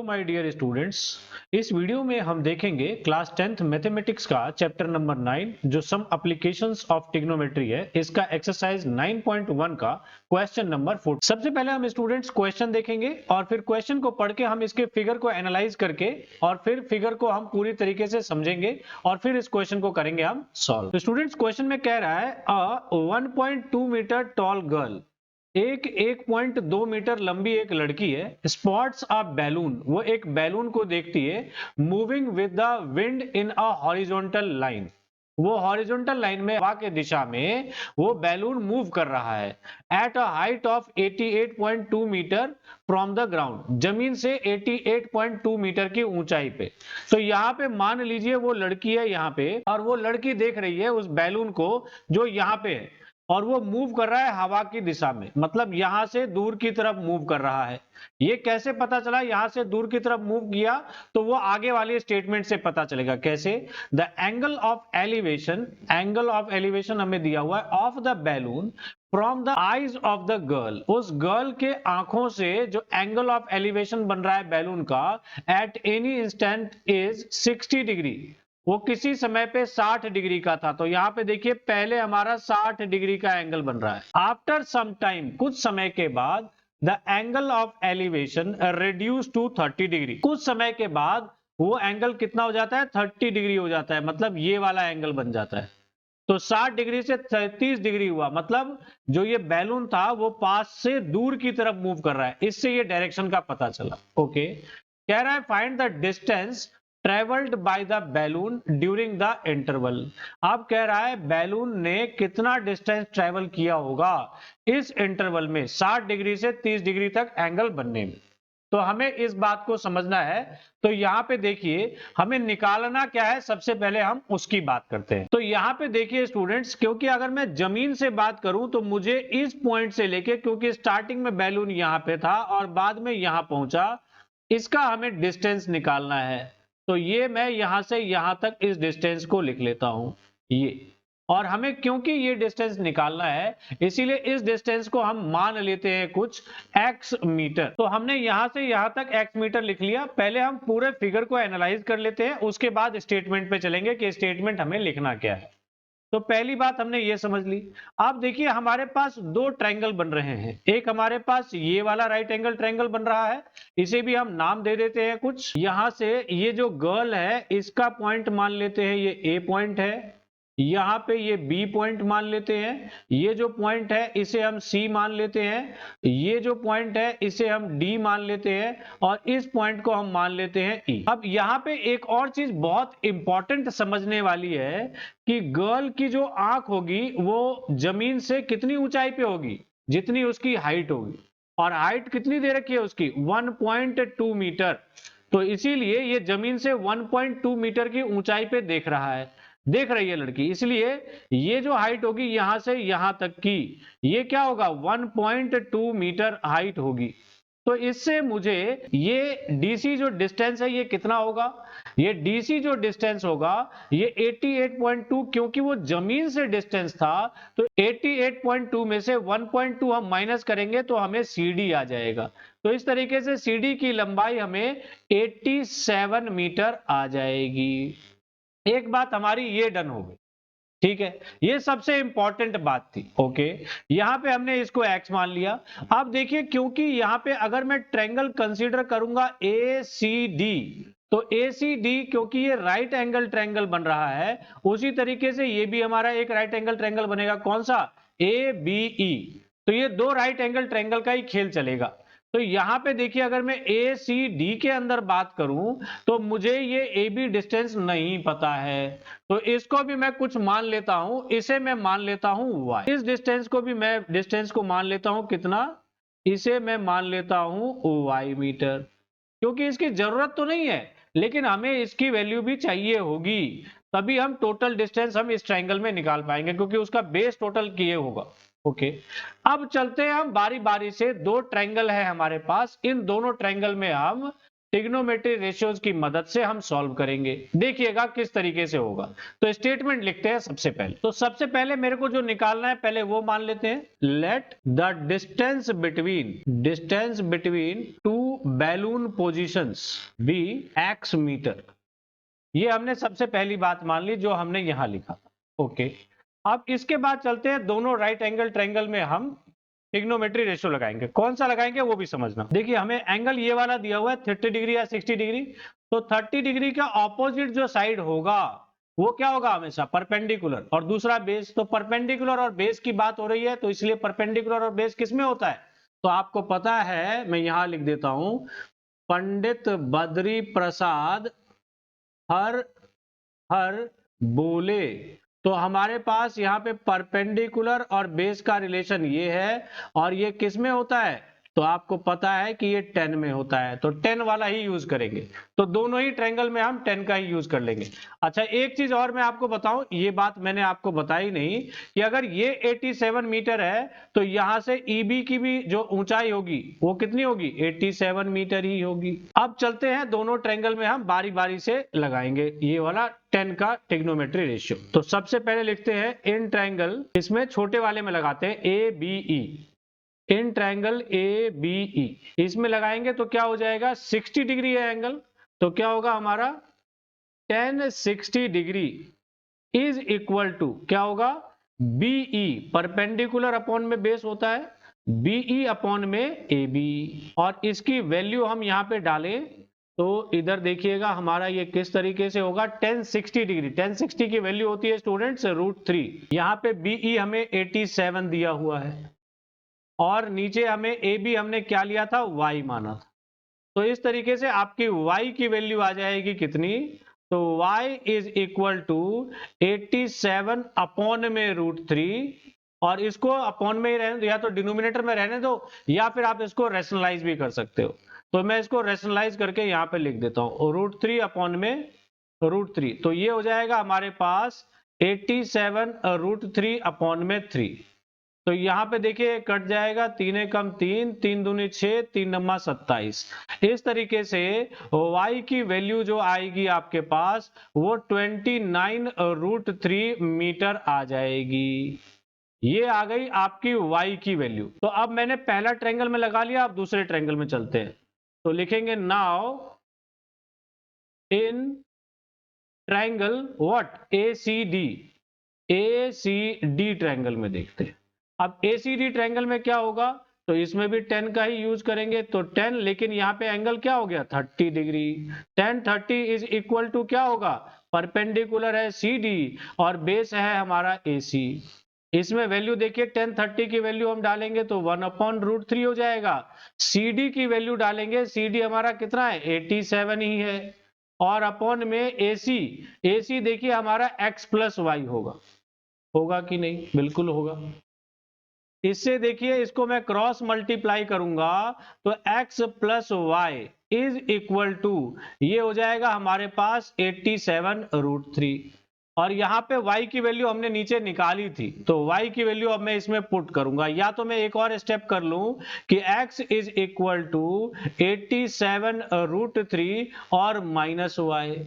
My dear students, इस video में हम देखेंगे क्लास 10th मैथमेटिक्स का चैप्टर नंबर 9 जो सम एप्लीकेशंस ऑफ ट्रिग्नोमेट्री है। इसका एक्सरसाइज 9.1 का क्वेश्चन नंबर 4। सबसे पहले हम स्टूडेंट्स क्वेश्चन देखेंगे और फिर क्वेश्चन को पढ़ के हम इसके फिगर को एनालाइज करके और फिर फिगर को हम पूरी तरीके से समझेंगे और फिर इस क्वेश्चन को करेंगे हम सॉल्व। तो स्टूडेंट्स क्वेश्चन में कह रहा है अ 1.2 मीटर टॉल गर्ल, एक 1.2 मीटर लंबी एक लड़की है, स्पॉट्स अ बैलून, वो एक बैलून को देखती है, moving with the wind in a horizontal line, वो हॉरिजॉन्टल लाइन में हवा के दिशा में वो बैलून मूव कर रहा है, at a height of 88.2 meter from the ground, जमीन से 88.2 मीटर की ऊंचाई पे। तो यहाँ पे मान लीजिए वो लड़की है यहाँ पे और वो लड़की देख रही है उस बैलून को जो यहाँ पे है और वो मूव कर रहा है हवा की दिशा में, मतलब यहां से दूर की तरफ मूव कर रहा है। ये कैसे पता चला यहां से दूर की तरफ मूव किया? तो वो आगे वाले स्टेटमेंट से पता चलेगा। कैसे? The angle of elevation, angle of elevation हमें दिया हुआ है of the balloon from the eyes of the girl, उस गर्ल के आंखों से जो एंगल ऑफ एलिवेशन बन रहा है बैलून का at any instant is 60 degree, वो किसी समय पे 60 डिग्री का था। तो यहाँ पे देखिए पहले हमारा 60 डिग्री का एंगल बन रहा है। आफ्टर सम टाइम, कुछ समय के बाद, the angle of elevation reduce to 30 degree, कुछ समय के बाद वो एंगल कितना हो जाता है? 30 डिग्री हो जाता है, मतलब ये वाला एंगल बन जाता है। तो 60 डिग्री से 33 डिग्री हुआ, मतलब जो ये बैलून था वो पास से दूर की तरफ मूव कर रहा है। इससे ये डायरेक्शन का पता चला। ओके, कह रहा है find the distance travelled by the balloon during the interval. अब कह रहा है बैलून ने कितना डिस्टेंस ट्रेवल किया होगा इस इंटरवल में 60 डिग्री से 30 डिग्री तक एंगल बनने में। तो हमें इस बात को समझना है। तो यहाँ पे देखिए हमें निकालना क्या है, सबसे पहले हम उसकी बात करते हैं। तो यहाँ पे देखिए स्टूडेंट्स, क्योंकि अगर मैं जमीन से बात करूं तो मुझे इस पॉइंट से लेके, क्योंकि स्टार्टिंग में बैलून यहाँ पे था और बाद में यहाँ पहुंचा, इसका हमें डिस्टेंस निकालना है। तो ये मैं यहां से यहां तक इस डिस्टेंस को लिख लेता हूं ये, और हमें क्योंकि ये डिस्टेंस निकालना है इसीलिए इस डिस्टेंस को हम मान लेते हैं कुछ x मीटर। तो हमने यहां से यहां तक x मीटर लिख लिया। पहले हम पूरे फिगर को एनालाइज कर लेते हैं, उसके बाद स्टेटमेंट पे चलेंगे कि स्टेटमेंट हमें लिखना क्या है। तो पहली बात हमने ये समझ ली। अब देखिए हमारे पास दो ट्रायंगल बन रहे हैं, एक हमारे पास ये वाला राइट एंगल ट्रायंगल बन रहा है, इसे भी हम नाम दे देते हैं कुछ। यहां से ये जो गर्ल है इसका पॉइंट मान लेते हैं ये ए पॉइंट है, यहाँ पे ये बी पॉइंट मान लेते हैं, ये जो पॉइंट है इसे हम सी मान लेते हैं, ये जो पॉइंट है इसे हम डी मान लेते हैं और इस पॉइंट को हम मान लेते हैं ई। अब यहाँ पे एक और चीज बहुत इंपॉर्टेंट समझने वाली है कि गर्ल की जो आंख होगी वो जमीन से कितनी ऊंचाई पे होगी? जितनी उसकी हाइट होगी, और हाइट कितनी दे रखी है उसकी? 1.2 मीटर। तो इसीलिए ये जमीन से 1.2 मीटर की ऊंचाई पे देख रहा है, देख रही है लड़की, इसलिए ये जो हाइट होगी यहां से यहां तक की, ये क्या होगा? 1.2 मीटर हाइट होगी। तो इससे मुझे ये डीसी जो डिस्टेंस है ये कितना होगा? ये डीसी जो डिस्टेंस होगा ये 88.2, क्योंकि वो जमीन से डिस्टेंस था तो 88.2 में से 1.2 हम माइनस करेंगे तो हमें सीडी आ जाएगा। तो इस तरीके से सीडी की लंबाई हमें 87 मीटर आ जाएगी। एक बात हमारी ये डन हो गई, ठीक है, ये सबसे इंपॉर्टेंट बात थी। ओके, यहां पे हमने इसको x मान लिया। अब देखिए क्योंकि यहां पे अगर मैं ट्रायंगल कंसीडर करूंगा ए सी डी, तो ए सी डी क्योंकि ये राइट एंगल ट्रायंगल बन रहा है, उसी तरीके से ये भी हमारा एक राइट एंगल ट्रायंगल बनेगा। कौन सा? A B E. तो ये दो राइट एंगल ट्रायंगल का ही खेल चलेगा। तो यहां पे देखिए अगर मैं ए सी डी के अंदर बात करूं तो मुझे ये ए बी डिस्टेंस नहीं पता है, तो इसको भी मैं कुछ मान लेता हूं, इसे मैं मान लेता हूं y, इस डिस्टेंस को भी मैं डिस्टेंस को मान लेता हूं कितना? इसे मैं मान लेता हूं y मीटर, क्योंकि इसकी जरूरत तो नहीं है लेकिन हमें इसकी वैल्यू भी चाहिए होगी, तभी हम टोटल डिस्टेंस हम इस ट्रायंगल में निकाल पाएंगे क्योंकि उसका बेस टोटल किए होगा। ओके, अब चलते हैं हम बारी बारी से। दो ट्रायंगल है हमारे पास, इन दोनों ट्रायंगल में हम ट्रिग्नोमेट्री रेशियोज की मदद से हम सॉल्व करेंगे। देखिएगा किस तरीके से होगा। तो स्टेटमेंट लिखते हैं सबसे पहले। तो सबसे पहले मेरे को जो निकालना है पहले वो मान लेते हैं। Let the distance between two balloon positions be x meter. ये हमने सबसे पहली बात मान ली जो हमने यहां लिखा था। ओके, अब इसके बाद चलते हैं दोनों राइट एंगल ट्रायंगल में हम ट्रिग्नोमेट्री रेशियो लगाएंगे। कौन सा लगाएंगे वो भी समझना। देखिए हमें एंगल ये वाला दिया हुआ है 30 डिग्री या 60 डिग्री, तो 30 डिग्री का ऑपोजिट जो साइड होगा वो क्या होगा, हमेशा परपेंडिकुलर, और दूसरा बेस। तो परपेंडिकुलर और बेस की बात हो रही है, तो इसलिए परपेंडिकुलर और बेस किसमें होता है, तो आपको पता है, मैं यहां लिख देता हूं, पंडित बद्री प्रसाद हर हर बोले। तो हमारे पास यहाँ पे परपेंडिकुलर और बेस का रिलेशन ये है, और ये किस में होता है, तो आपको पता है कि ये 10 में होता है, तो 10 वाला ही यूज करेंगे। तो दोनों ही ट्रायंगल में हम 10 का ही यूज कर लेंगे। अच्छा, एक चीज और मैं आपको बताऊं, ये बात मैंने आपको बताई नहीं, कि अगर ये 87 मीटर है तो यहां से EB की भी जो ऊंचाई होगी वो कितनी होगी, 87 मीटर ही होगी। अब चलते हैं दोनों ट्रायंगल में हम बारी बारी से लगाएंगे ये वाला 10 का ट्रिग्नोमेट्री रेशियो। तो सबसे पहले लिखते हैं इन ट्रायंगल, इसमें छोटे वाले में लगाते हैं ABE, इन ट्रायंगल ABE, इसमें लगाएंगे तो क्या हो जाएगा, 60 डिग्री है एंगल, तो क्या होगा हमारा, tan 60 degree is equal to क्या होगा, BE, परपेंडिकुलर अपॉन में बेस होता है, BE अपॉन में AB, और इसकी वैल्यू हम यहां पे डालें तो इधर देखिएगा हमारा ये किस तरीके से होगा, tan 60 डिग्री, tan 60 की वैल्यू होती है स्टूडेंट्स √3। यहाँ पे BE हमें 87 दिया हुआ है, और नीचे हमें AB हमने क्या लिया था, Y माना था। तो इस तरीके से आपकी Y की वैल्यू आ जाएगी कितनी, तो y is equal to 87 upon में √3, और इसको अपॉन में ही रहने दो, या तो डिनोमिनेटर में रहने दो, या फिर आप इसको रैशनलाइज भी कर सकते हो। तो मैं इसको रैशनलाइज करके यहाँ पे लिख देता हूँ, √3 अपॉन में √3, तो ये हो जाएगा हमारे पास 87 √3 अपॉन में 3। तो यहाँ पे देखिए कट जाएगा, 3 कम 3, 3 दूनी 6, 3 नम्मा 27। इस तरीके से y की वैल्यू जो आएगी आपके पास वो 29 √3 मीटर आ जाएगी। ये आ गई आपकी y की वैल्यू। तो अब मैंने पहला ट्रायंगल में लगा लिया, अब दूसरे ट्रायंगल में चलते हैं। तो लिखेंगे now in triangle what, ACD triangle में देखते हैं। अब ACD ट्रायंगल में क्या होगा, तो इसमें भी 10 का ही यूज करेंगे, तो 10, लेकिन यहाँ पे एंगल क्या हो गया, 30 degree. tan 30 is equal to क्या होगा, परपेंडिकुलर है CD और बेस है हमारा AC। इसमें वैल्यू देखिए, tan 30 की वैल्यू हम डालेंगे तो 1 अपॉन √3 हो जाएगा। CD की वैल्यू डालेंगे, CD हमारा कितना है, 87 ही है, और अपॉन में AC देखिए हमारा x प्लस वाई होगा कि नहीं, बिल्कुल होगा। इससे देखिए इसको मैं क्रॉस मल्टीप्लाई करूंगा तो x plus y is equal to, ये हो जाएगा हमारे पास 87 √3, और यहाँ पे y की वैल्यू हमने नीचे निकाली थी, तो y की वैल्यू अब मैं इसमें पुट करूंगा, या तो मैं एक और स्टेप कर लूं कि x इज इक्वल टू 87 √3 और माइनस y,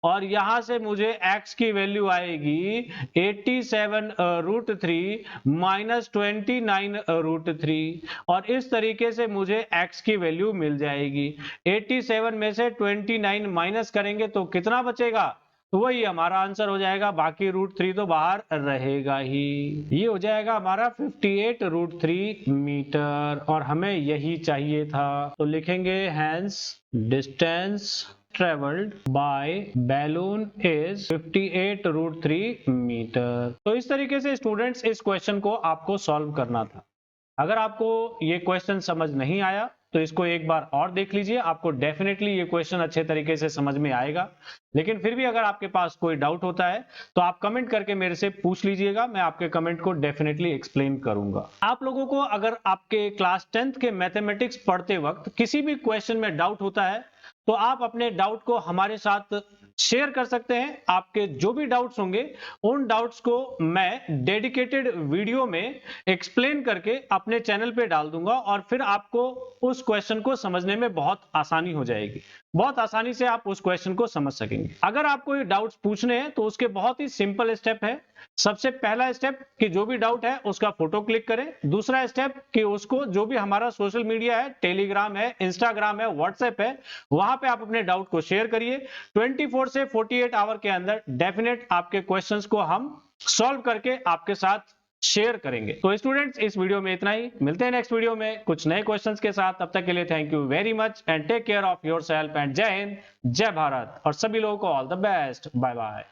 और यहां से मुझे x की वैल्यू आएगी 87 √3 माइनस 29 √3, और इस तरीके से मुझे x की वैल्यू मिल जाएगी। 87 में से 29 माइनस करेंगे तो कितना बचेगा, तो वही हमारा आंसर हो जाएगा, बाकी √3 तो बाहर रहेगा ही। ये हो जाएगा हमारा 58 √3 मीटर, और हमें यही चाहिए था। तो लिखेंगे hence distance traveled by balloon is 58 √3 metre. तो इस तरीके से स्टूडेंट्स इस क्वेश्चन को आपको सॉल्व करना था। अगर आपको ये क्वेश्चन समझ नहीं आया तो इसको एक बार और देख लीजिए, आपको डेफिनेटली ये क्वेश्चन अच्छे तरीके से समझ में आएगा। लेकिन फिर भी अगर आपके पास कोई डाउट होता है तो आप कमेंट करके मेरे से पूछ लीजिएगा, मैं आपके कमेंट को डेफिनेटली एक्सप्लेन करूंगा। आप लोगों को अगर आपके क्लास 10th के मैथमेटिक्स पढ़ते वक्त किसी भी क्वेश्चन में डाउट होता है तो आप अपने डाउट को हमारे साथ शेयर कर सकते हैं। आपके जो भी डाउट्स होंगे उन डाउट्स को मैं डेडिकेटेड वीडियो में एक्सप्लेन करके अपने चैनल पे डाल दूंगा और फिर आपको उस क्वेश्चन को समझने में बहुत आसानी हो जाएगी, बहुत आसानी से आप उस क्वेश्चन को समझ सकेंगे। अगर आपको ये डाउट्स पूछने हैं तो उसके बहुत ही सिंपल स्टेप है। सबसे पहला स्टेप कि जो भी डाउट है उसका फोटो क्लिक करें। दूसरा स्टेप कि उसको जो भी हमारा सोशल मीडिया है, टेलीग्राम है, इंस्टाग्राम है, व्हाट्सएप है, वहां पे आप अपने डाउट को शेयर करिए। 24 से 48 आवर के अंदर डेफिनेट आपके क्वेश्चंस को हम सॉल्व करके आपके साथ शेयर करेंगे। तो स्टूडेंट्स, इस वीडियो में इतना ही। मिलते हैं नेक्स्ट वीडियो में कुछ नए क्वेश्चंस के साथ। तब तक के लिए thank you very much and take care of yourself and जय हिंद, जय भारत और सभी लोगों को all the best. Bye bye.